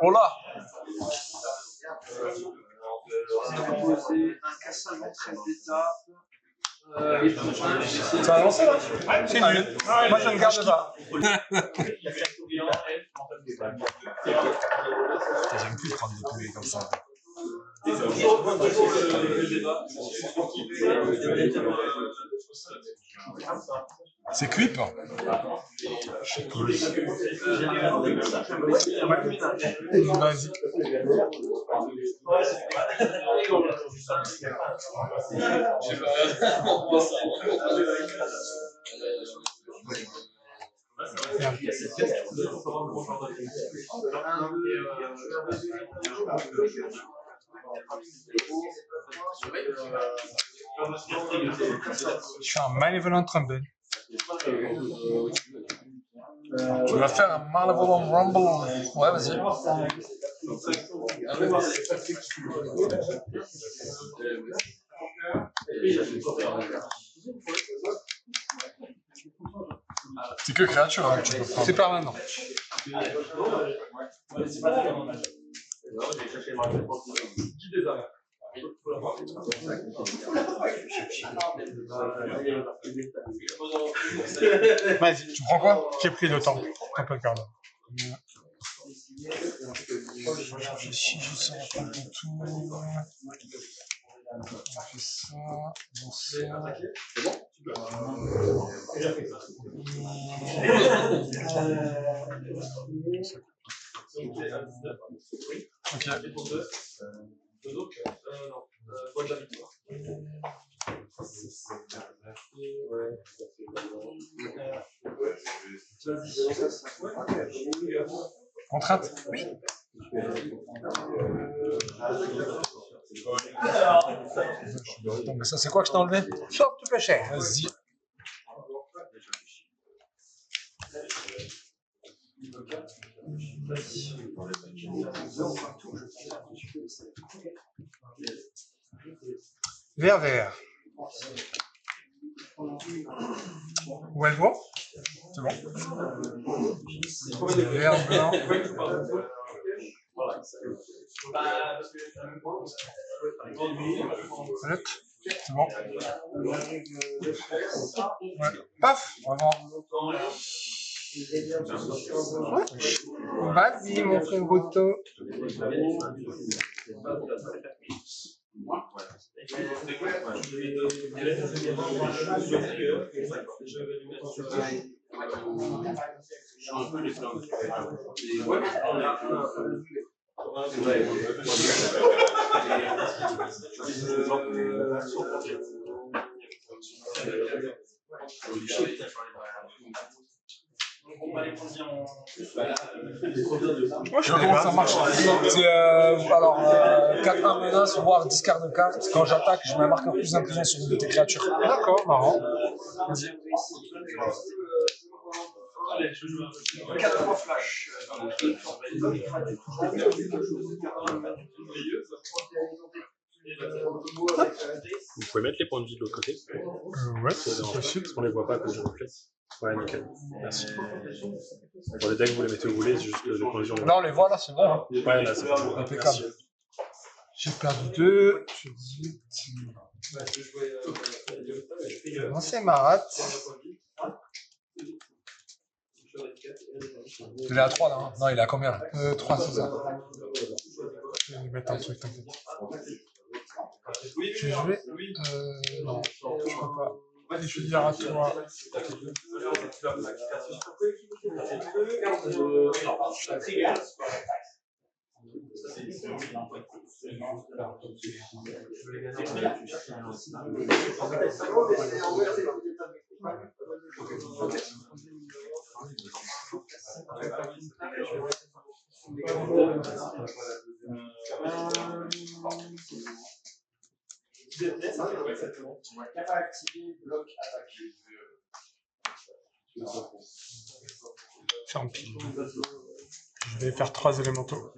Oh là! Un cassage en 13 étapes. Ça a lancé là? C'est nul. Moi je ne garde pas. J'aime plus prendre des poulets comme ça. C'est cuip. Vas-y. Je fais un Malevolent Rumble. Tu vas faire un Malevolent Rumble. Ouais, vas-y. C'est que créature hein, que tu peux prendre. C'est permanent. Vas-y, Tu prends quoi? j'ai pris le temps. Temple card. Je réfléchis, je sais reprendre le tout. On fait ça, bon ça. Ok. Contrainte? Oui. Attends, mais ça c'est quoi que je t'ai enlevé? Sors tout cher. Vas-y. Vert. Où elle voit? C'est bon. Vert, blanc. C'est bon. Ouais. Paf. Vraiment. Vas-y, mon frère Boto. Moi, je sais comment ça marche. C'est alors 4-1 menace, voire discard de cartes. Quand j'attaque, je mets un marqueur plus d'inclusion sur une de tes créatures. D'accord, marrant. Vas-y. 4 flash. Vous pouvez mettre les points de vie de l'autre côté? Ouais, c'est possible. Parce qu'on les voit pas à cause du reflet. Ouais, nickel. Merci. Pour les decks, vous les mettez où vous voulez, c'est juste les points de vie. Là, on les voit, là, c'est bon. Hein. Ouais, là, c'est bon. Impeccable. J'ai perdu 2. Je suis 18. Non, c'est Marat. Il est à 3 là. Hein. Non, il est à combien là? 3, c'est ça. Je vais mettre un truc, t'inquiète. Je vais jouer. Non, je peux pas. Je vais dire à toi. faire un pile. Je vais faire 3 élémentaux.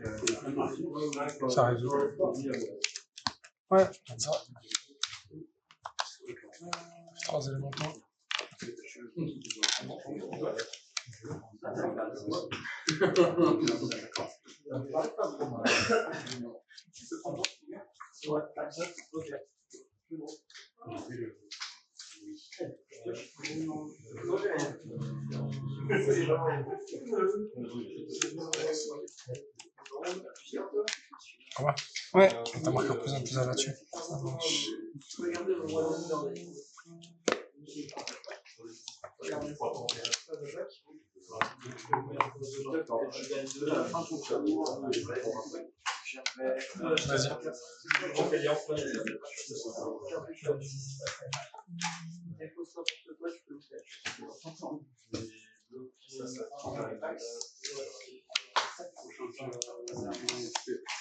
Ça résout. Ouais, ça. 3 élémentaux. Comment? Ouais, t'as marqué un plus un là-dessus. Ça marche. Vas-y.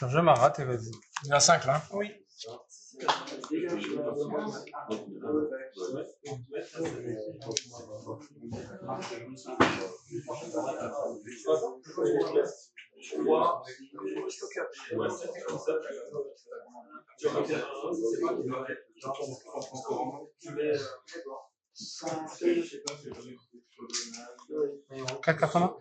Je m'en rate et vas-y. Il y en a 5 là. Oui. Quatre cartes en main.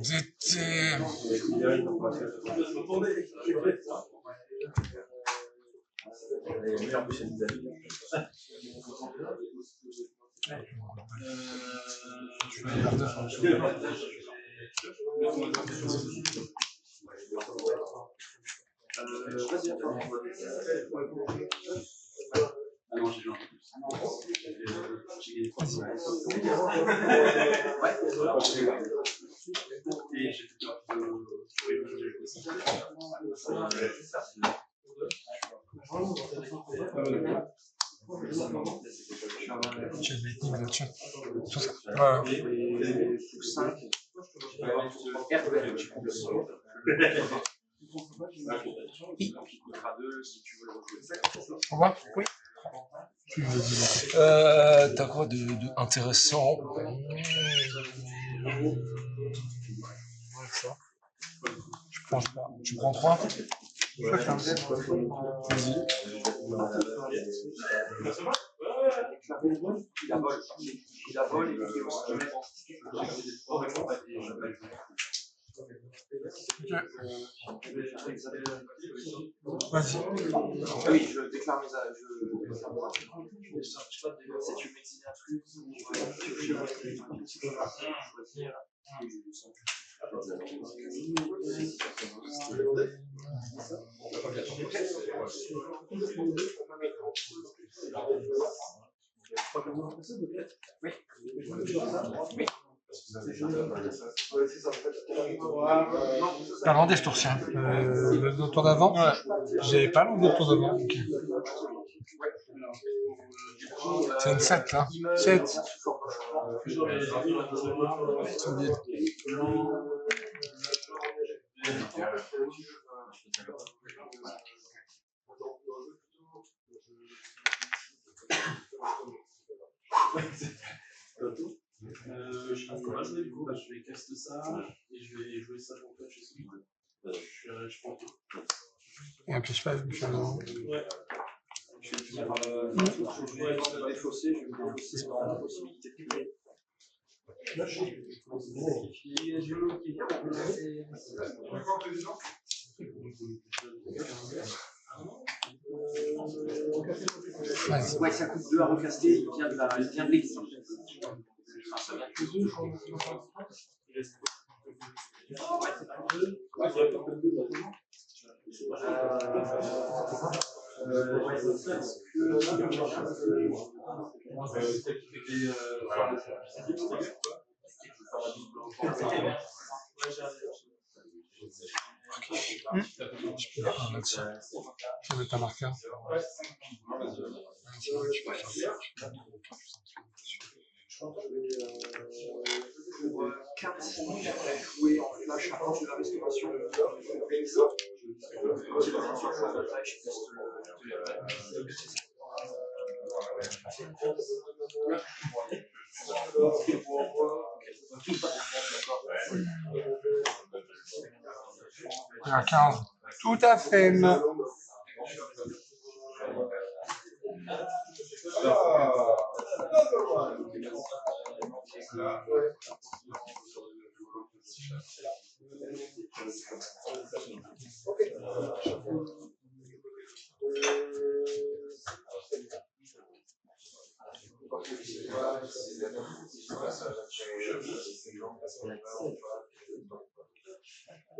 Oui. Tu as des lignes là-dessus. Tout ça. Au revoir. Oui. T'as quoi de intéressant? Ça. Je pense pas. Tu prends 3? Chacun. Vas-y. Vas-y. Ah oui, je déclare mes âges. Si tu m'exilles un truc, T'as rendé ce tour-ci. Le tour d'avant? Ouais. J'avais pas le tour d'avant. Okay. C'est une 7 là. 7. Solide. Je vais caster ça et je vais jouer ça pour toi chez ce je prends tout. Et un piège pas, je fais un moment. Ouais. Je vais défausser, je vais me défausser dans la possibilité de créer. Ouais, ça coûte 2 à recaster, il vient de l'exil. Je peux faire un là-dessus. Je vais mettre un marqueur. 4 qui après jouer en flash à de la restauration. Il y a 15. Tout à fait.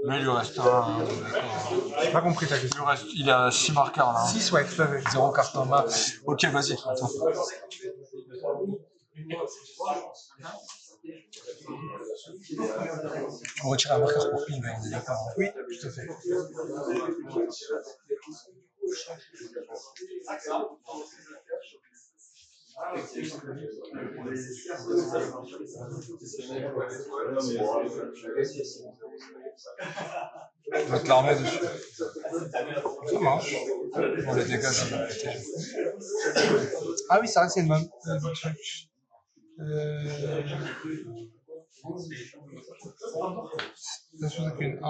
Mais il lui reste un. J'ai pas compris ta question. Il a 6 marqueurs là. 6, ouais, tout à fait. 0 carton en main. Ok, vas-y, attends. On retire un marqueur pour pile, on est d'accord. Oui, tout à fait. On va te l'armer dessus. Ça marche. On les dégage. Ah oui, ça reste une bonne. La chose avec une 1.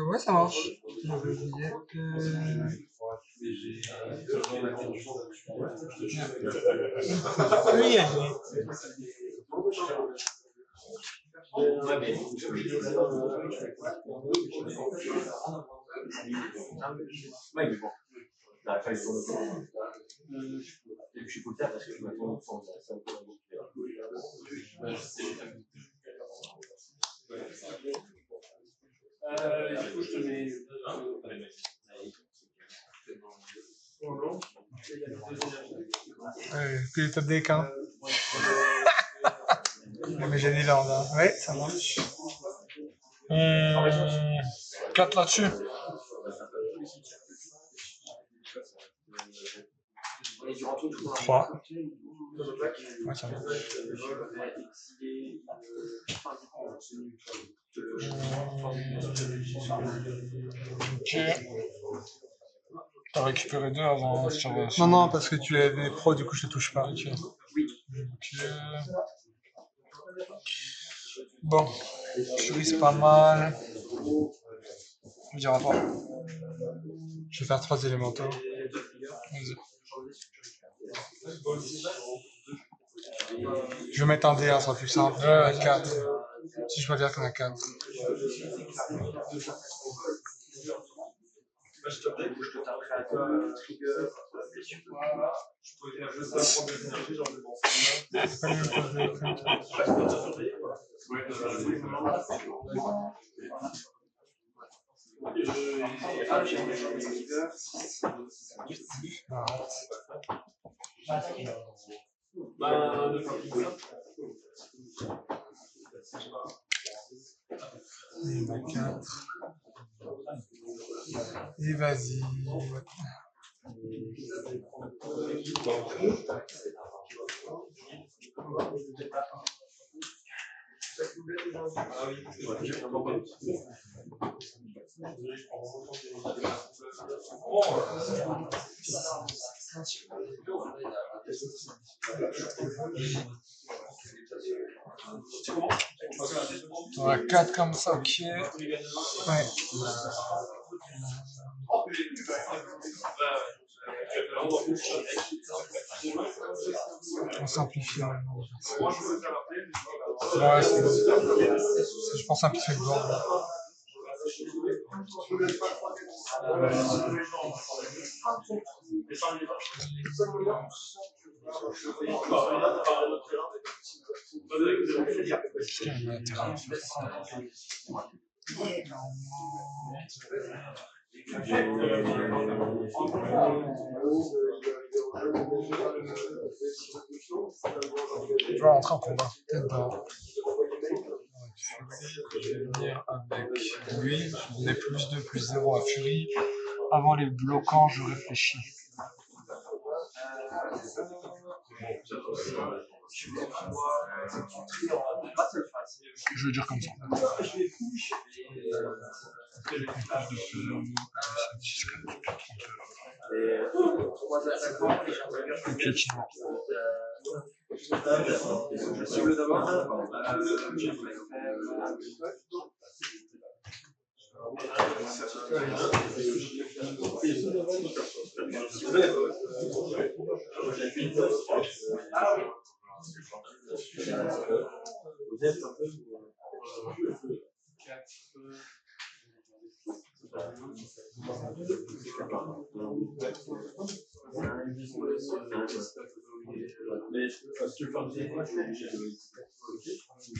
Ouais, ça marche. J'avais oublié. Oui, que les top deck, hein. Mais j'ai dit là, là. Ouais, ça marche. 4 là-dessus. Trois. Ouais, ça marche. Ok. T'as récupéré 2 avant sur. Non, non, parce que tu avais pro, du coup, je te touche pas. Ok. Bon, Fury, c'est pas mal. Je me dirai pas. Je vais faire 3 élémentaux. Vas-y. Je vais mettre un D1, ça sera plus simple. Ouais, 4. Si je vois bien qu'on a 4. Il y en a 4. Et vas-y. On a 4 comme ça, ok. Ouais. On simplifie. Ouais, Je pense simplifier le bord. Je vais rentrer en combat. Tête d'or. Je vais venir avec lui. Je vais donner plus 2, plus 0 à Fury. Avant les bloquants, je réfléchis. Je vais dire comme ça. Piétinement.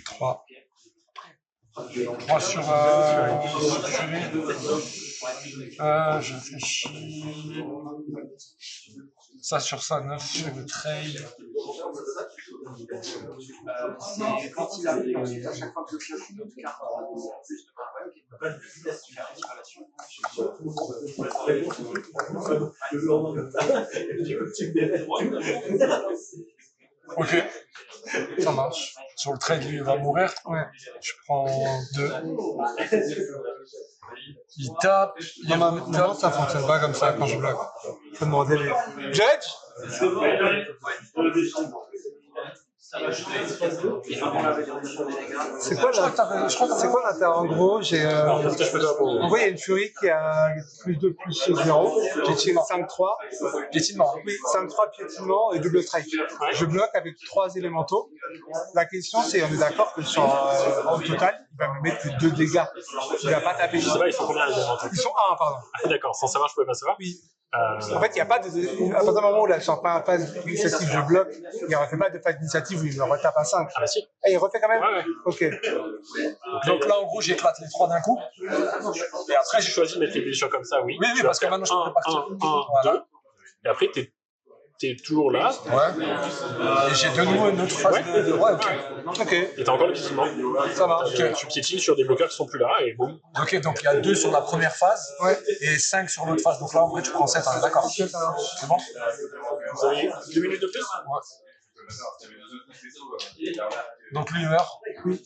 Trois. 3 sur je réfléchis. Ça sur ça, 9 sur le trail. C'est quand il arrive, ensuite à chaque fois que je cherche une autre carte, plus de main, ok. Ok, ça marche. Sur le trade, lui, il va mourir. Ouais. Je prends 2. Il tape. Non, ça fonctionne pas comme ça quand je bloque. Faut demander les... Judge? C'est quoi l'intérêt? En gros, j'ai envoyé une furie qui a plus 0. J'ai tiré 5-3. Piétinement. Oui, 5-3 piétinement et double strike. Je bloque avec 3 élémentaux. La question, c'est, on est d'accord que sur au total, il va me mettre que 2 dégâts. Il va pas taper. Je sais pas, ils sont combien les élémentaux? Ils sont 1, pardon. Ah, d'accord, sans savoir, je pouvais pas savoir. Oui. En fait, il n'y a pas de. À partir du moment où là, je sors pas en phase initiative, je bloque, il ne refait pas de phase d'initiative où il me retape à 5. Ah, bah si. Ah, il refait quand même? Ouais. Ok. Donc là, en gros, j'éclate les 3 d'un coup. Et après, j'ai choisi de mettre les blessures comme ça, oui. Oui, parce que maintenant, je peux partir. 1, 2. Et après, t'es toujours là. Ouais. Et j'ai de nouveau une autre phase de. Ouais, ok. Et t'as encore le piétinement. Ça marche. Tu piétines sur des bloqueurs qui sont plus là et boum. Ok, donc il y a 2 sur la première phase et 5 sur l'autre phase. Donc là, en vrai, tu prends 7, on est d'accord. C'est bon? Vous avez 2 minutes de plus? Ouais. Donc lui, il meurt. Oui.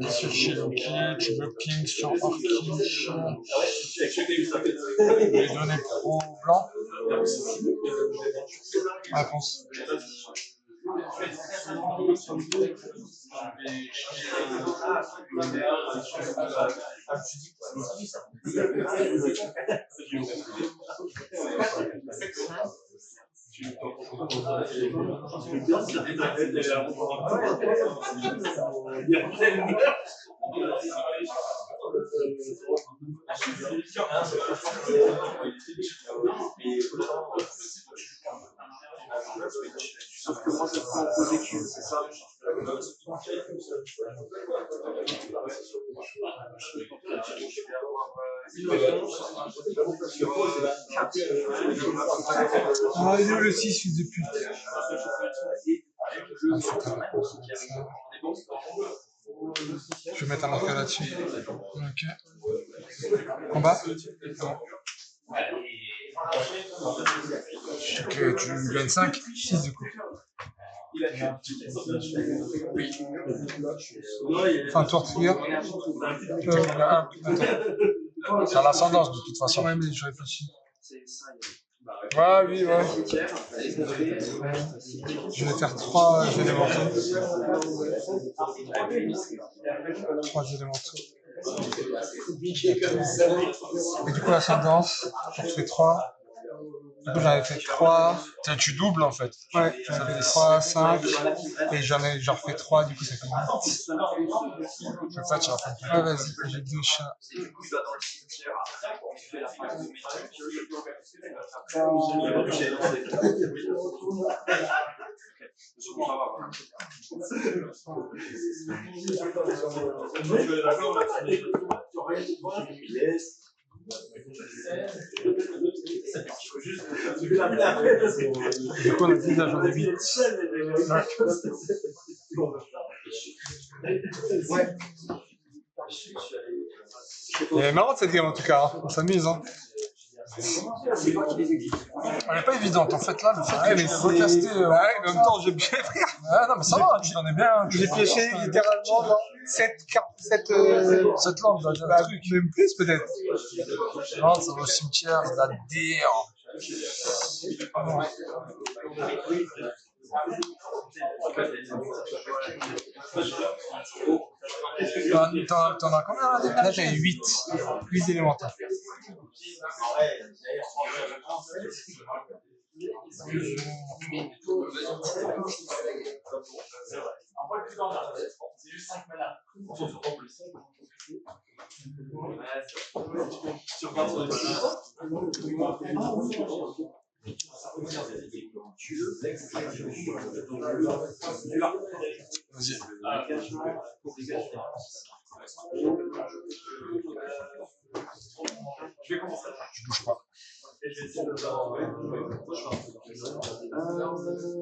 Sur Shizuki, tu veux ping sur Orkish. Je vais donner pro blanc. Réponse. Sauf que moi je prends en posé Q, c'est ça? Ah, il est où le 6, fils de pute? Je vais mettre un marqueur là-dessus. Ok. Combat? Ok, tu gagnes 5. 6 du coup. Enfin, tour trigger. C'est à l'ascendance de toute façon. Ouais, mais je réfléchis. Ouais, oui, ouais. Je vais faire 3 élémentaux. 3 élémentaux. Et du coup, l'ascendance, je fais 3. Du coup, j'en ai fait 3. Tu doubles en fait. Ouais, j'en ai fait 3, 5. Et j'en refais 3, du coup, ça fait 8. Je fais tu vas faire. Ouais, vas-y, j'ai 2 chats. Du coup, on a dit là, j'en ai 8. Ouais. Elle est marrante cette game en tout cas, hein. On s'amuse. Hein. Elle n'est pas évidente en fait là, le fait Ouais, que mais tu recasté. ouais, mais en même temps, j'ai bien frère. Ah non, mais ça va, tu en es bien. J'ai pioché littéralement dans 7 Cette lampe doit dire un truc. même plus peut-être. Non, ça va au cimetière, la dire. T'en as combien là? Là, j'avais 8 élémentaires. Vas-y. Je bouge pas.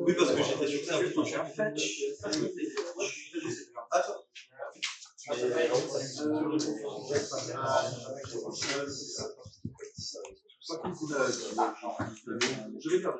Oui, parce que j'étais sur ça. J'ai un fetch. Attends. Je vais faire.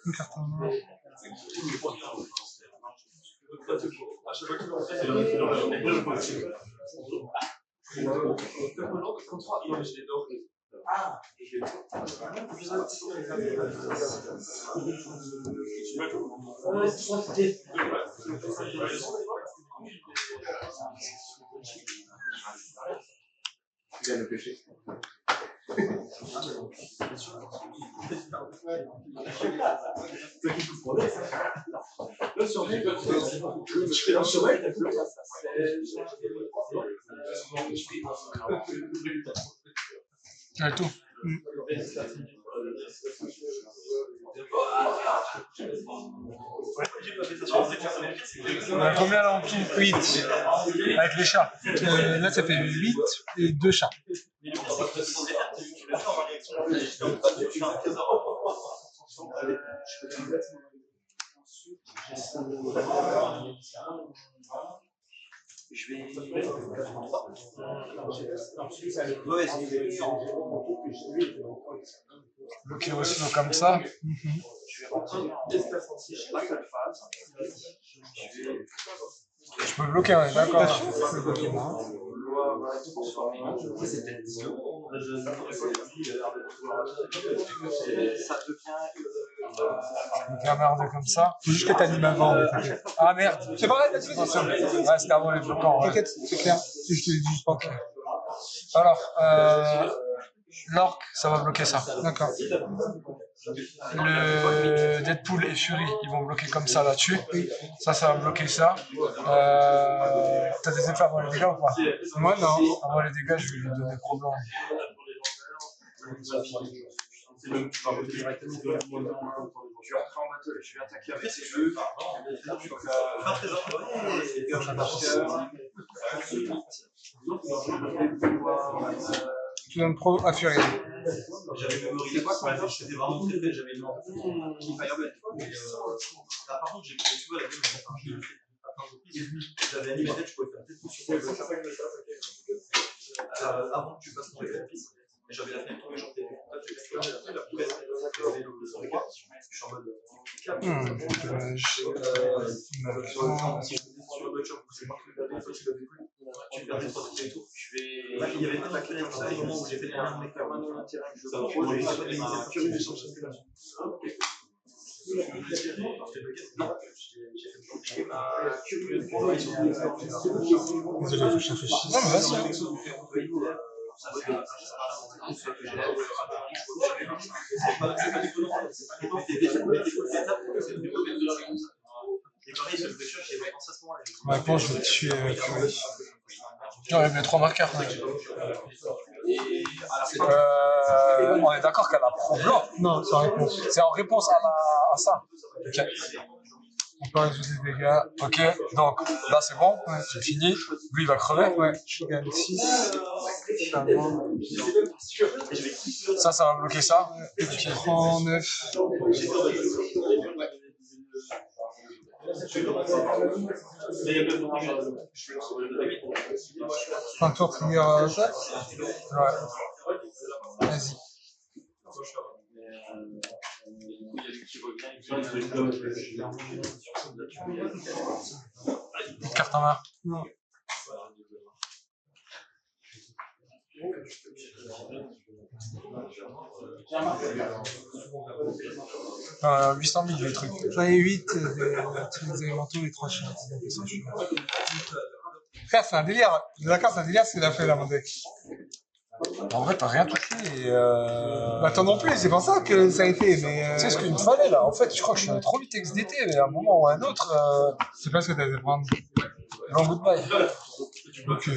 Une carte en main. Tu viens de pêcher. Ouais, tout. On a combien là en tout? 8. Avec les chats. Là, ça fait 8 et 2 chats. Je vais. Bloquer aussi comme ça. Je peux bloquer, ouais, d'accord. Je merde comme ça. Faut juste que t'animes avant. Ah merde. C'est pareil, vas-y, vas-y. Ouais, c'était avant les bloquants. Ouais. T'inquiète, c'est clair. Si je te l'ai dit juste pas. Alors, l'orque, ça va bloquer ça. D'accord. Le Deadpool et Fury, ils vont bloquer comme ça là-dessus. Ça va bloquer ça. T'as des effets avant les dégâts ou pas? Moi, non. Avant les dégâts, je vais lui donner problème. Je vais entrer en battle et je vais attaquer avec ses jeux. Tu donnes pro à Fury. J'avais mémorisé quoi quand j'étais vraiment très près, j'avais qui Fireball. Par contre, j'ai tu vois la game, j'avais animé tête, je pouvais faire peut-être sur avant que tu fasses ton effet. Et j'avais la fenêtre tous les jours, je suis en mode. Sur le butcher, c'est moi qui l'avais, toi tu l'avais plus. Tu perdais 3 et tout. Je vais. il y avait peut-être la clé au moment où j'ai fait le premier mec dans le terrain. Je non. Désolé, faut que je réfléchisse. Non, mais vas-y. Ma réponse, je vais tuer Fury. J'aurais mis 3 marqueurs, mec. On est d'accord qu'elle a pro blanc. Non, c'est en réponse. C'est en réponse à ça. Ok. On peut rajouter des dégâts. Ok, donc là c'est bon, c'est fini. Lui il va crever. Ouais, je gagne 6. Ça va bloquer ça. Et tu prends 9. Un tour trigger attaque. Ouais. Vas-y. Une carte en main. Non. Euh, 800 000 les trucs. J'en ai 8 des élémentaux et 3 chiens. Frère, c'est un délire. D'accord, c'est un délire ce qu'il a fait là, mon deck. En vrai, t'as rien touché. Bah, toi non plus, c'est pour ça que ça a été. Mais Tu sais ce qu'il me fallait là. En fait, je crois que je suis trop vite XDT, mais à un moment ou à un autre. c'est pas ce que t'as dû prendre. Long goodbye. Ok.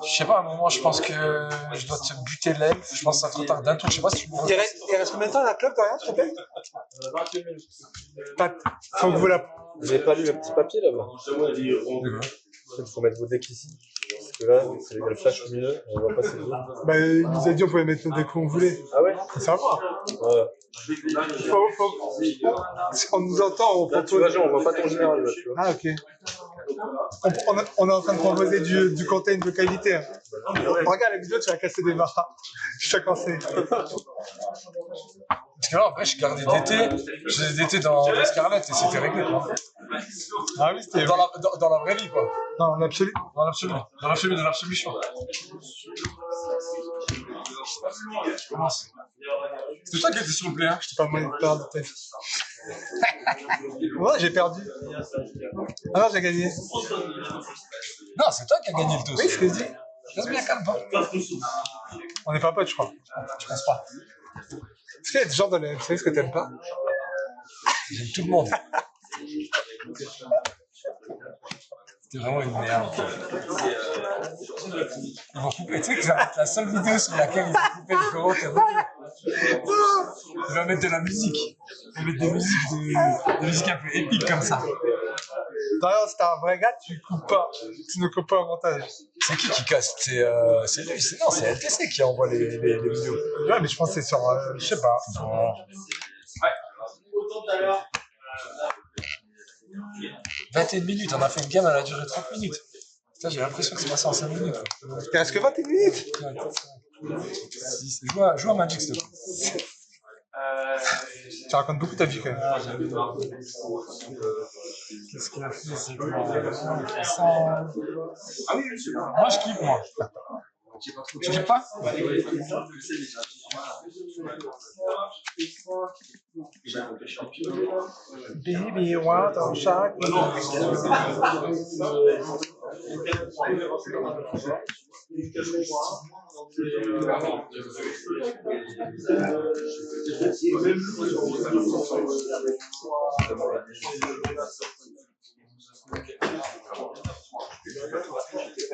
Je sais pas, à un moment, je pense que je dois te buter l'elfe. Je pense que ça trop tard d'un tour. Je sais pas si tu me Il reste combien de temps à la club derrière, s'il te plaît? Faut que vous la. Vous avez pas lu le petit papier là-bas? Il faut mettre vos decks ici. Parce que là, il y a le flash au milieu, on voit pas c'est tout. Bah, il nous a dit on pouvait mettre nos decks où on voulait. Ah ouais? C'est à voir. Ouais. On nous entend, on Là, tu vois, genre, on voit pas ton général là, tu vois. Ah, ok. On est en train de proposer du contenu de qualité. Hein. Regarde la vidéo, tu vas casser des barres. Je te conseille. Parce que là, en vrai, j'ai gardé d'été. J'ai d'été dans Scarlet et c'était réglé, quoi. Ah oui, c'était Dans la vraie vie, quoi. Non, en absolu. Dans l'absolu. Dans l'absolu de l'absolution. Je commence. C'est toi qui étais sur le player. Je t'ai pas moyen de perdre de ta vie. Ouais, j'ai perdu. Ah non, j'ai gagné. Non, c'est toi qui as gagné le toast. Oui, ce que je dis. Laisse bien calme, pas. On n'est pas potes, je crois. Je pense pas. Est-ce qu'il y a des gens dans les MCS que t'aimes pas? J'aime tout le monde. C'était vraiment une merde. Ils vont couper. Tu sais que ça va être la seule vidéo sur laquelle ils vont couper le commentaire. Ils vont mettre de la musique. Ils vont mettre des musiques un peu épiques comme ça. D'ailleurs, si t'es un vrai gars, tu coupes pas. Tu ne coupes pas au montage. C'est qui casse? C'est lui. Non, c'est LTC qui envoie les vidéos. Ouais, mais je pense que c'est sur. Je sais pas. Non. 21 minutes, on a fait une game, elle a duré 30 minutes. Putain, j'ai l'impression que c'est passé en 5 minutes. Il reste que 21 minutes. Joue à Magic, s'il te plaît. Tu racontes beaucoup ta vie quand même. Qu'est-ce qu'il a fait? C'est que moi, je kiffe, moi. Tu kiffes pas? Baby, what on chaque.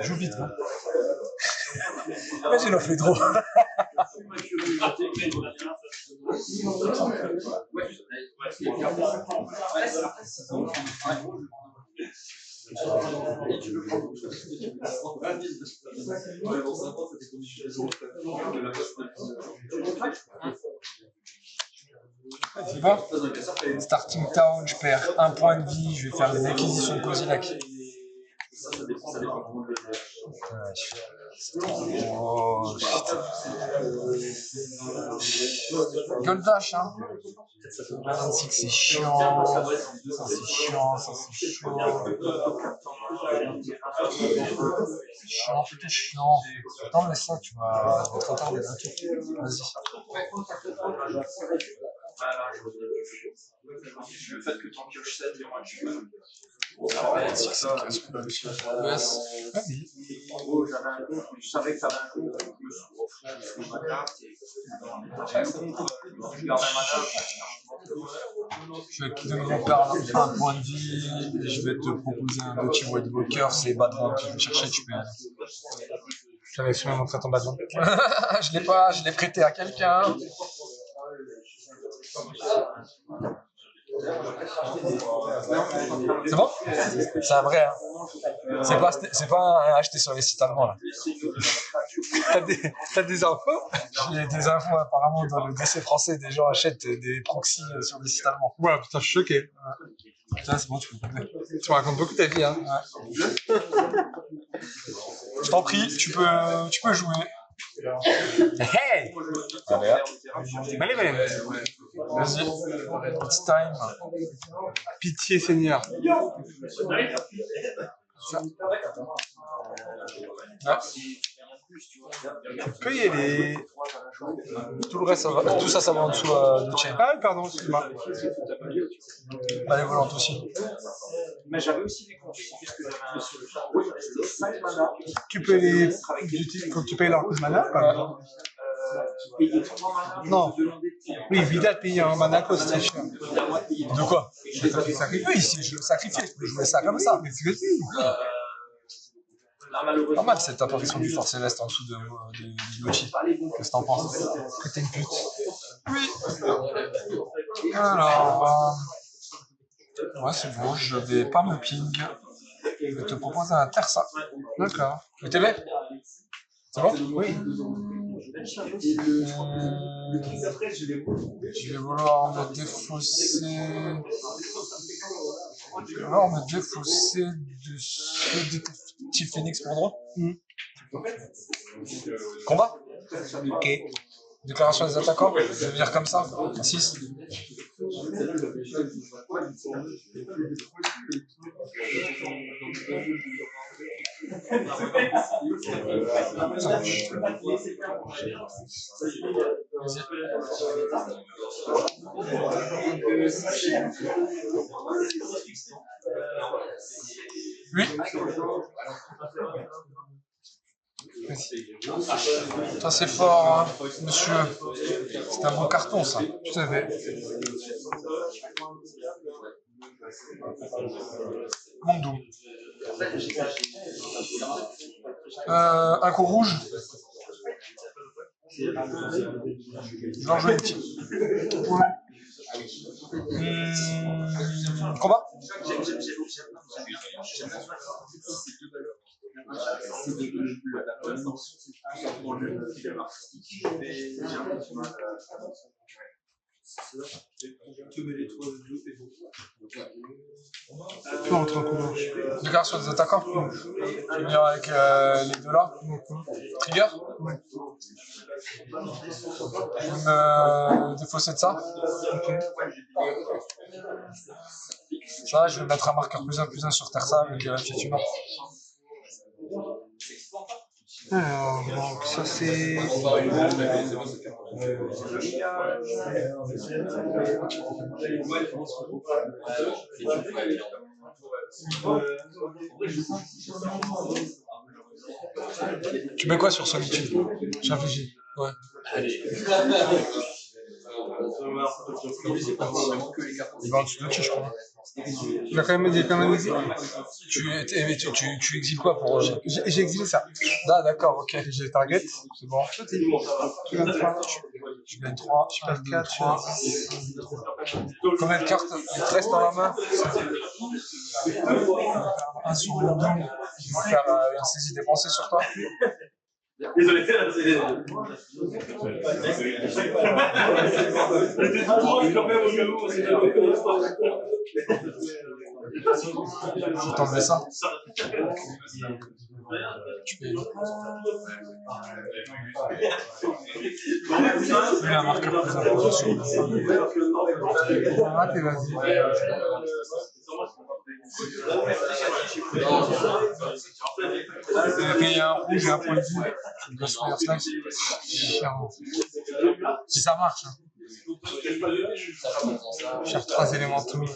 Joue vite, hein. Imagine, on fait trop. Tu vois? Starting Town, je perds 1 point de vie, je vais faire des acquisitions de Kozilek. Oh, Goldash, hein. 26, c'est chiant. Ça, c'est chiant. Ça, c'est chiant. Chiant, putain, chiant. Attends, laisse ça, tu vas trop tard des trucs. Vas-y. Le fait que tu en pioches 7 et moi tu peux. Yes. Vas-y. En gros, j'avais un compte, je savais que t'avais un compte, donc je me suis offert ma carte et après le compte, je garde un mana. Je vais te donner mon père un point de vie et je vais te proposer un petit White Walker, c'est Badland que je vais chercher, tu peux y aller. J'avais su me montrer ton bâton. Je l'ai pas, je l'ai prêté à quelqu'un. C'est bon? C'est un vrai, hein. C'est pas un acheté sur les sites allemands, là. T'as des infos? J'ai des infos, apparemment, dans le DC français, des gens achètent des proxys sur des sites allemands. Ouais, putain, je suis choqué. Putain, c'est bon, tu peux couper. Tu me racontes beaucoup ta vie, hein. Ouais. Je t'en prie, tu peux jouer. Hey! Allez, Allez, allez. vas-y. It's time. Pitié, Seigneur. Ouais. Tu peux y aller. Tout le reste, tout ça va en dessous de chain. Ah, pardon, excuse-moi. Allez, volante aussi. Mais j'avais aussi des comptes, puisque j'avais un sur le champ. Oui, il restait 5 mana. Tu peux les. Faut que tu payes leur coût de mana, par exemple. Payer 3 mana. Non. Oui, Vidal paye un mana cost très cher. De quoi? Oui, si je le sacrifie, je peux jouer ça comme ça. Mais c'est que si. Pas mal cette apparition du Fort Céleste en dessous de Loki. Qu'est-ce que t'en penses? Que t'es une pute. Oui. Alors, ouais, c'est bon, je vais pas me ping. Je vais te proposer un Tersa. D'accord. Le TB? C'est bon? Oui. Je vais vouloir me défausser. Je vais vouloir me défausser de ce détective Phoenix pour droit. Combat? Ok. Déclaration des attaquants? Je vais venir comme ça. 6. Oui. Ça c'est fort, hein, monsieur. C'est un bon carton, ça. Tout à fait. Mondou. Un coup rouge. Je vais en jouer une petite. Combat? Tu entres en couleur. Déclaration des attaquants. Je vais venir avec les deux là. Trigger. Je vais me défausser de ça. Ça, je vais mettre un marqueur +1/+1 sur Tersa avec Fiatuma. Alors, donc ça c'est. Tu mets quoi sur Solitude? J'ai réfléchi. Ouais. Il va en dessous de dessus, je crois. Il a quand même dit. Tu exiles quoi pour. J'ai exilé ça. Ah, d'accord, ok. J'ai target. C'est bon. Tu gagne 3. Je gagne 3. Tu perds 4. Tu as 10. Combien de cartes il te reste dans la main? Un sur le dos. Je vais faire une saisie dépensée sur toi. Désolé, Je t'enlever ça. Tu peux. Il y a un marqueur plus important sur le. Ah, t'es vas-y. il y a un rouge et un point de vue. Ghostwire Slash. Chiant. Si ça marche. Hein. Faire 3 élémentaux. Ils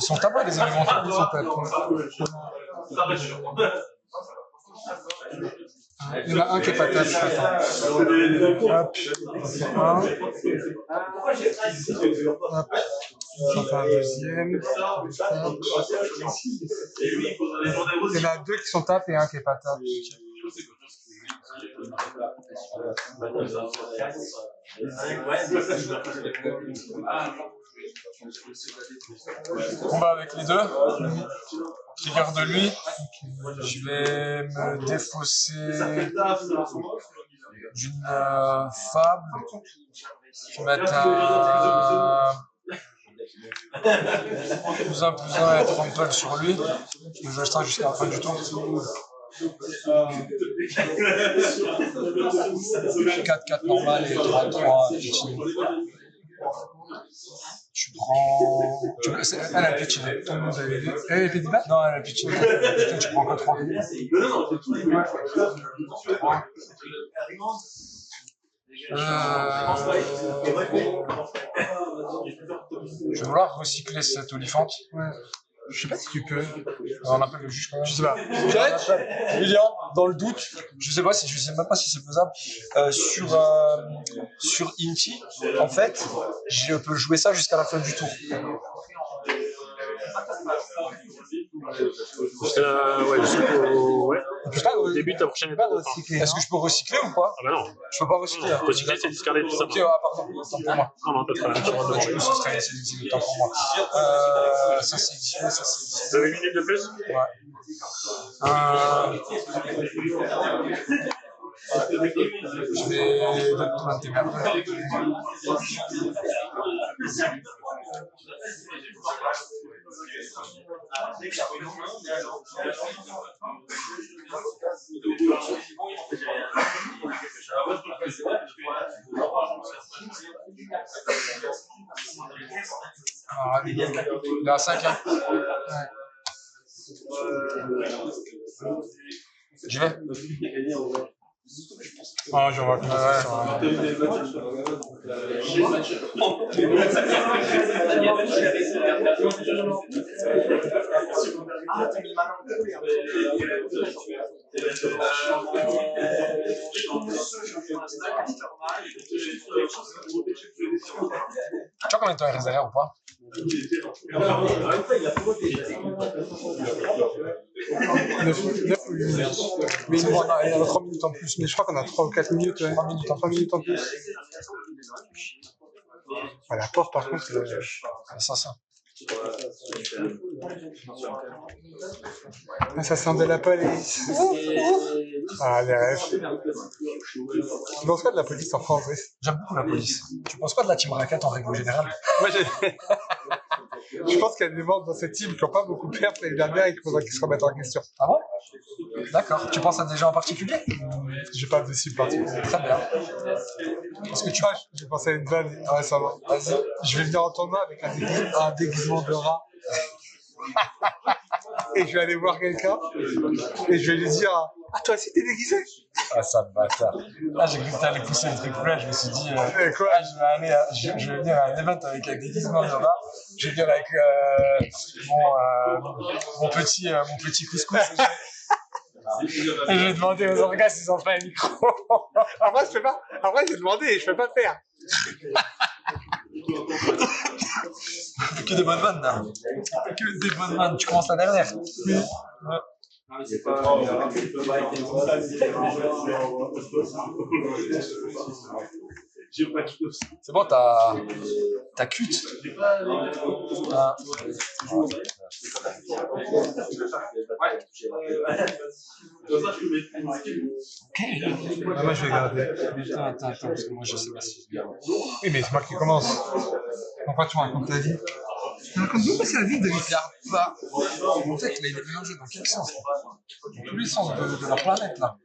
sont tapés les élémentaux. Ils sont tapés. Il y en a un qui est pas tape. Hop. Un. Hop. J'en fais un deuxième. Hop. Il y en a 2 qui sont tapes et un qui est pas tape. Combat avec les deux. Trigger de lui. Je vais me défausser d'une fable. Je vais mettre un +1/+1 et trample sur lui. Je vais rester jusqu'à la fin du tour. 4 normal et 33 pitching. Tu prends. Elle a le pitching. Tout le monde avait dit. Elle était dit bas? Non, elle a le pitching. Tu prends que 3. Je vais vouloir recycler cette olifante. Ouais. Je sais pas si tu peux. On appelle le juge quand même. Je sais pas. William, dans le doute, je sais même pas si c'est faisable. Sur Inti, en fait, je peux jouer ça jusqu'à la fin du tour. Ouais, jusqu'au début de ta prochaine étape. Est-ce que je peux recycler ou pas? Ah bah non. Je peux pas recycler. Recycler, c'est discarder tout ça. Ok, pardon, autant pour moi. Non, pas de problème. Du coup, ce serait autant pour moi. Ça c'est exiler, ça c'est exiler. Vous avez une minute de plus? Ouais. Je vais donner tes merdes. Alors, il est à 5. Hein. Ouais. J'y vais. Ah, je vois que Tu vois combien de temps il reste derrière ou pas? Mais il y a 3 minutes en plus, mais je crois qu'on a 3 ou 4 minutes. Ouais. 3 minutes en plus. Ah, la porte, par contre, Ça. Ah, ça sent de la police. Ah, les rêves. Tu penses quoi de la police en France? J'aime beaucoup la police. Tu penses quoi de la team raquette en règle générale? Moi, je pense qu'il y a des membres dans cette team qui n'ont pas beaucoup perdu l'année dernière et qu'il faudra qu'ils se remettent en question. Ah bon? D'accord. Tu penses à des gens en particulier? J'ai pas de cible particulière. Très bien. Est-ce que tu vois? J'ai pensé à une vanne récemment. Vas-y. Je vais venir en tournoi avec un déguisement de rat. Et je vais aller voir quelqu'un et je vais lui dire: ah, toi aussi t'es déguisé? Ah, ça me bâtard. Là, j'ai cru que t'allais pousser le truc plus loin. Je me suis dit, quoi? Je vais venir à un event avec un déguisement de rat. Je vais venir avec mon petit couscous. Et je vais demander aux orgas s'ils ont pas un micro. Après, je fais pas. Après, j'ai demandé et je fais pas faire. Que des bonnes vannes, là. Que des bonnes vannes. Tu commences la dernière. Oui. Ouais. C'est bon, t'as cut. Ah. Ah, moi je vais garder. Attends, parce que moi je sais pas si je garde. Oui, mais c'est moi qui commence. Pourquoi tu me racontes ta vie? Tu racontes beaucoup sa vie, David. Je regarde pas. Mon tech, là, il est mélangé dans quel sens? Dans tous les sens de la planète, là.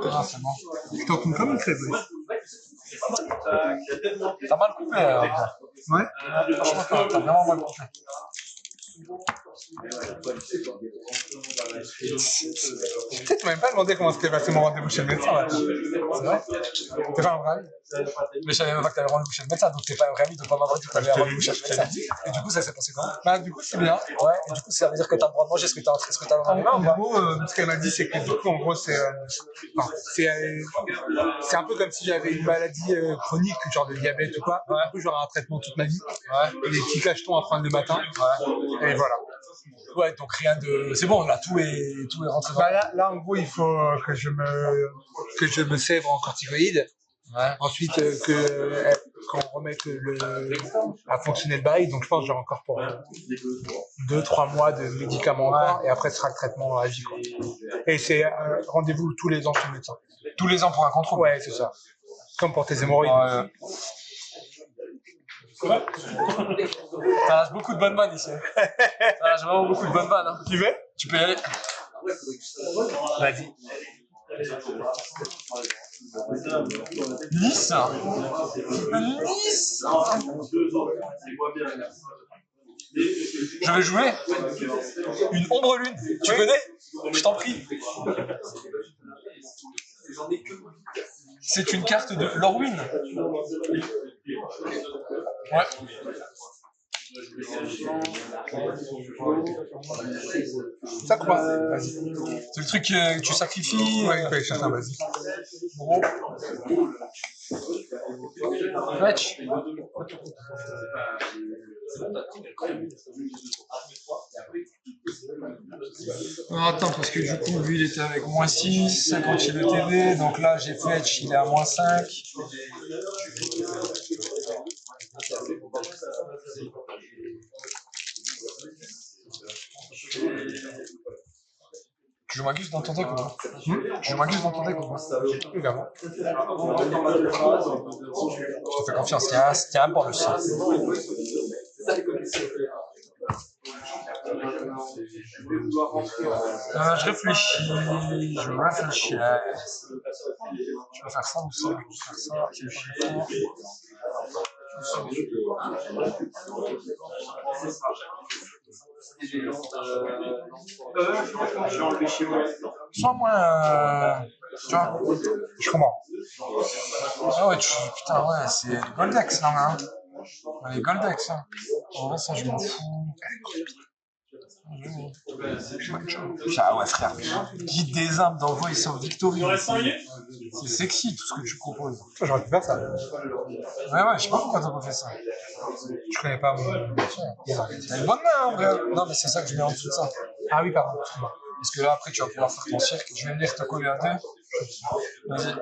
Ah, c'est bon. Je t'en compte comme une crêpe. T'as mal coupé, Ouais. Franchement, t'as vraiment mal coupé. Tu m'as même pas demandé comment s'était passé mon rendez-vous chez le médecin. Là. C'est vrai? T'es pas un vrai ami? Mais je savais même pas que t'avais rendez-vous chez le médecin, donc t'es pas un vrai ami de pas m'avoir dit que t'avais un rendez-vous chez le médecin. Et du coup, ça s'est passé comment? Bah, du coup, c'est bien. Ouais, et du coup, ça veut dire que t'as le droit de manger ce que t'as entré, ce que t'as En gros, ce qu'elle m'a dit, c'est que du coup, en gros, c'est un peu comme si j'avais une maladie chronique, genre de diabète ou quoi. Du coup, j'aurai un traitement toute ma vie. Ouais. Et des petits cachetons à prendre le matin. Ouais. Et voilà. Ouais, donc rien de. C'est bon, là, tout est rentré dans. Bah là, en gros, il faut que je me sèvre en corticoïdes. Ouais. Ensuite, qu'on remette à fonctionner le bail. Donc, je pense que j'ai encore pour 2-3 mois de médicaments encore. Et après, ce sera le traitement à vie. Quoi. Et c'est rendez-vous tous les ans chez le médecin. Tous les ans pour un contrôle. Ouais, c'est ça. Comme pour tes hémorroïdes. Ça lâche beaucoup de bonnes vannes ici. Ça lâche vraiment beaucoup de bonnes vannes. Hein. Tu veux? Tu peux y aller. Vas-y. Nice. Nice. Je vais jouer une ombre lune. Tu connais? Je t'en prie. C'est une carte de Lorwyn. Ouais. Ça quoi? Vas-y. C'est le truc que tu sacrifies. Ouais, il faut aller chercher un vas-y. Gros. Match. Attends, parce que du coup, lui, il était avec moins 6, 50 kg de TV, donc là, j'ai fetch, il est à moins 5. Tu joues Magus dans ton deck ou pas? Tu joues Magus dans ton deck ou pas? Évidemment. Je te fais confiance, tiens un pour le sang. Je réfléchis. Je vais faire ça ou ça? Je vais faire ça. Soit moins. Tu vois, je comprends. Ah ouais, putain, ouais, c'est les Goldex là, hein. Les Goldex, hein. En vrai, ça, je m'en fous. Ah ouais, frère. Guide des âmes dans Voice of Victory. C'est sexy tout ce que tu proposes. J'aurais pu faire ça. Ouais, je sais pas pourquoi t'as pas fait ça. Je connais pas mon. T'as une bonne main, en vrai. Non, mais c'est ça que je mets en dessous de ça. Ah oui, pardon. Parce que là, après, tu vas pouvoir faire ton cirque. Je vais venir te coller à deux. Vas-y.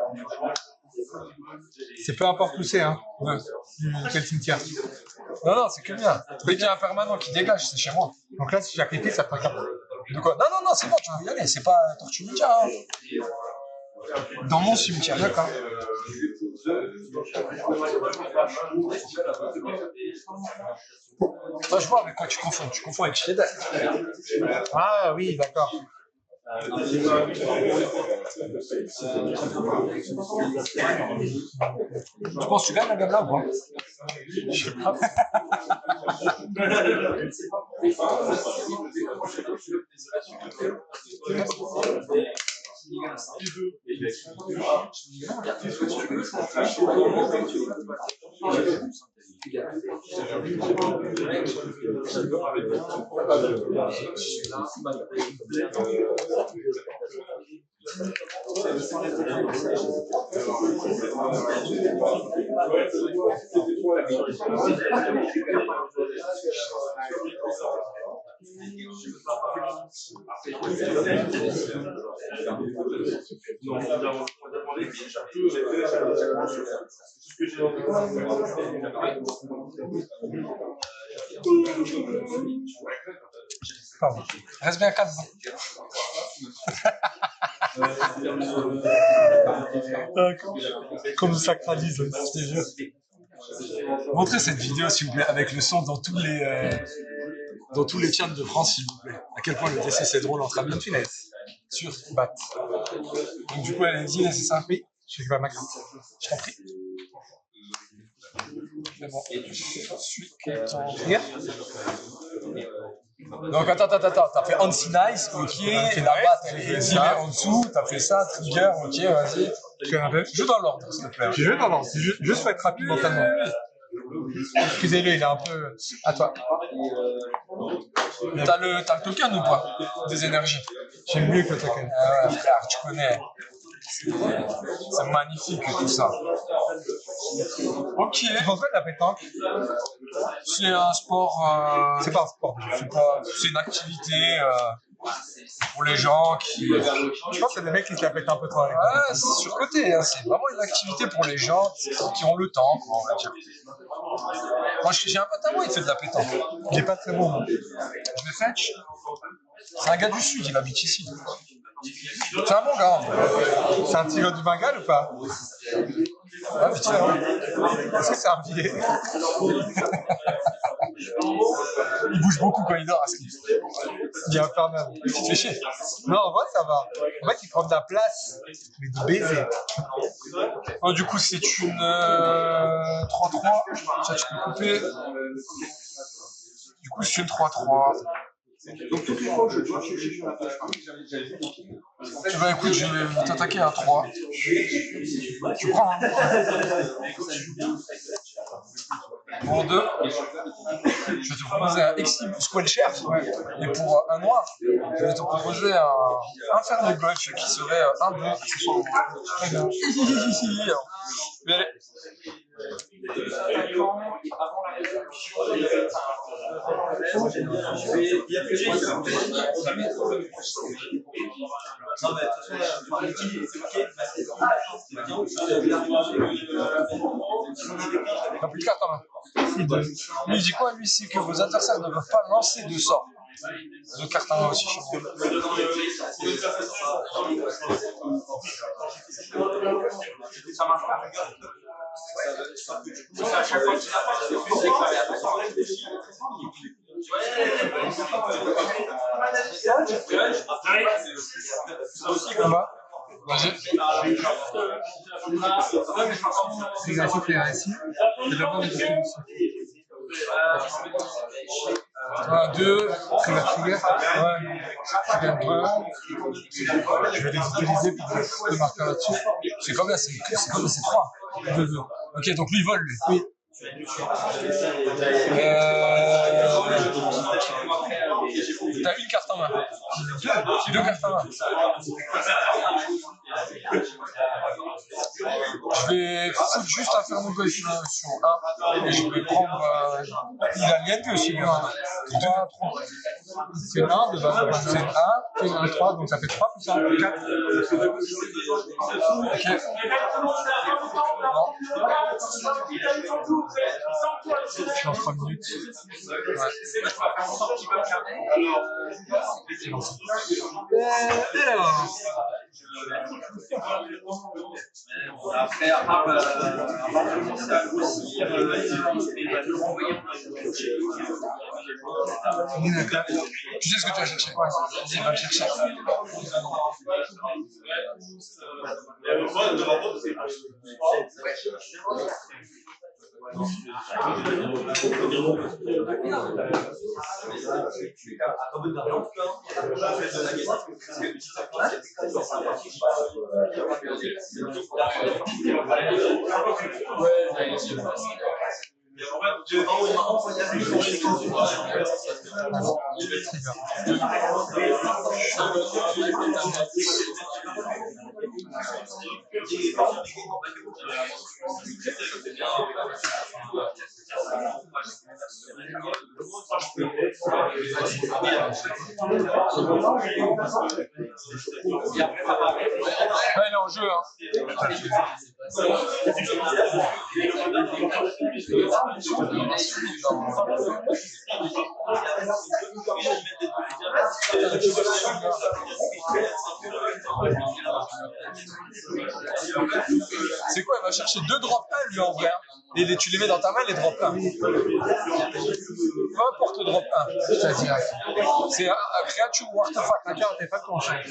C'est peu importe où c'est, hein. Ouais. Quel cimetière. Non, c'est que le mien. Dès qu'il y a un permanent qui dégage, c'est chez moi. Donc là, si j'appliquais, ça prend 4. De quoi? Non, c'est bon, tu peux y aller. C'est pas Tortue Ninja. Hein. Dans mon cimetière. D'accord. Toi, je vois avec quoi tu confonds. Tu confonds avec Shredder. Ah oui, d'accord. Tu penses que tu gagnes la gamme là ou pas? Je sais pas. Pardon. Reste bien calme. Comme ça sacralise, je te jure. Montrez cette vidéo, s'il vous plaît, avec le son dans tous les chats de France, s'il vous plaît. À quel point le DC c'est drôle entre amis. Finesse. Sur Bat. Donc du coup, elle est dit, c'est ça? Oui, je fais pas ma carte. Je t'en prie. C'est bon. Je suis content. Regarde. Donc attends, t'as fait Ansi Nice, ok, là-bas t'as fait Zimmer en dessous, t'as fait ça, Trigger, ok, vas-y. Joue dans l'ordre, s'il te plaît. Je vais dans l'ordre, c'est juste faut être rapide mentalement. Excusez-le, il est un peu... À toi. T'as le token ou pas? Des énergies. J'aime mieux que le token. Ah ouais, frère, tu connais. C'est magnifique tout ça. Ok. Tu penses quoi de la pétanque? C'est un sport. C'est pas un sport. C'est une activité pour les gens qui. Je pense que c'est des mecs qui se la pètent un peu trop avec. Ouais, c'est surcoté. Hein. C'est vraiment une activité pour les gens qui ont le temps, quoi, on va dire. Moi, j'ai un pote à moi, il fait de la pétanque. Il est pas très bon. Je le fetch. C'est un gars du sud, il habite ici. C'est un bon gars. C'est un tireur du Bengale ou pas? Ah, vite fait, hein. Est-ce que c'est un billet? Il bouge beaucoup quand il dort. Il est infernal. Il te fait chier. Non, en vrai, ça va. En fait, il prend de la place, mais du baiser. Oh, du coup, c'est une 3-3. Ça, tu peux couper. Du coup, c'est une 3-3. Tu vas, écoute, je vais t'attaquer à 3. Tu prends, hein. Pour 2, je vais te proposer un Exim Squelcher. Et pour un noir, je vais te proposer un Inferno Gulch qui serait un bleu. Très bien. Mais allez. Non, mais de toute façon, c'est ok. T'as plus de cartes en main. Lui, il dit quoi? Lui, c'est que vos adversaires ne peuvent pas lancer de sort. De cartes en main aussi. Ça marche pas. Combat. Vas-y. C'est graphique et récit. C'est d'abord une question ici. 1, 2, Trigger. Ouais. Je gagne 3. Je vais les utiliser pour le marquer là-dessus. c'est combien? C'est combien? C'est 3. 2-2. Ok, donc lui, il vole, lui. Oui. T'as une carte en main. Deux cartes en main. Je vais foutre juste un Inferno Gulch sur 1 et je vais prendre. Il a l'INP aussi, lui. 3. C'est 1 de base. C'est 1. C'est 1, 3, donc ça fait 3 plus 1, 4. Ok. Je suis en 3 minutes. Alors. Après, à part commencer à grossir, Tu sais ce que tu vas chercher? Ouais. Vas-y, va le chercher. Ouais, il est en jeu, hein. C'est quoi? Il va chercher 2 drop 1 lui en vrai. Et tu les mets dans ta main, les drop 1. Peu importe le drop 1. C'est-à-dire, C'est un créature ou artefact. un artefact qu'on change.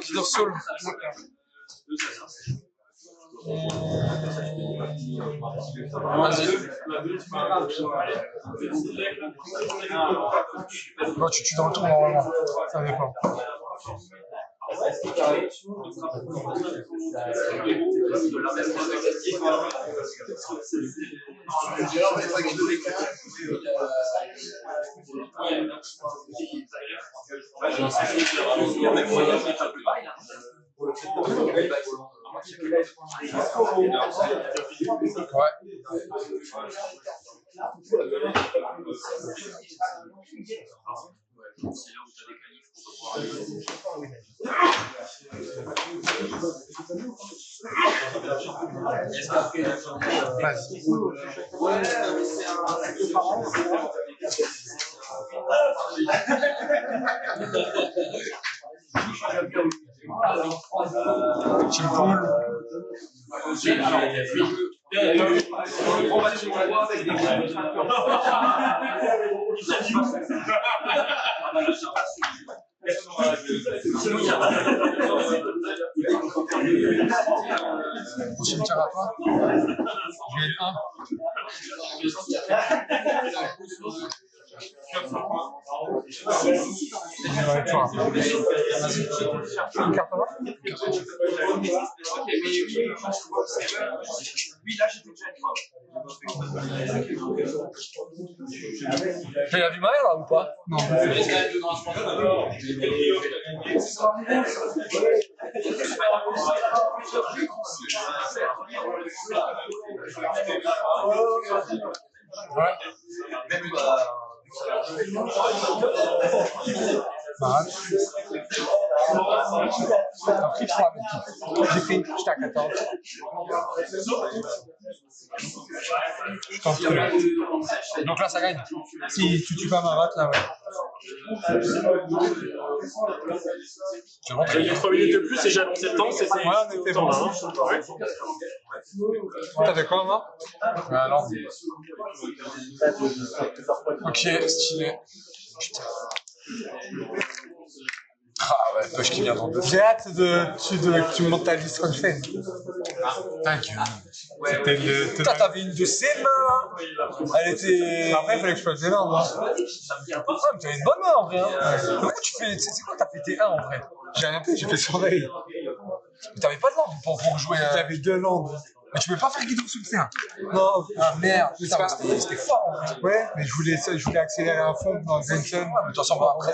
Killer Soul. Vas-y. Bon, tu tues dans le tour normalement. Ça dépend. Ouais. Team Pool. Au cimetière à toi. Je vais le 1. Une carte en main? Tu l'as vu Maël là ou pas? Non. Ouais. T'as pris 3 avec qui? J'ai pris, j'étais à 14. Je pense que là. Donc là, ça gagne. Si tu tues pas Marat, là, ouais. C'est bon. Il y a 3 minutes de plus et j'ai annoncé le temps, c'était. Ouais, on était bon. T'avais quoi, moi? Alors. Ok, stylé. Putain. Ah ouais, Push qui vient dans 2. J'ai hâte que tu me montes ta liste comme je fais. Ta gueule. C'était le. Putain, t'avais une de ses mains là. Elle était. Après, il fallait que je fasse des mains, moi. Ah, mais t'avais une bonne main en vrai. Hein. Comment tu fais. C'est quoi, t'as fait T1 en vrai? J'ai rien fait, j'ai fait surveille. Mais t'avais pas de langue pour jouer. J'avais 2 landes. Mais tu peux pas faire guidon sous le terrain. Non. Ah merde, Mais putain, c'est pas- c'était fort en vrai. Ouais, mais je voulais accélérer à fond dans Zenson. De toute façon, on va après.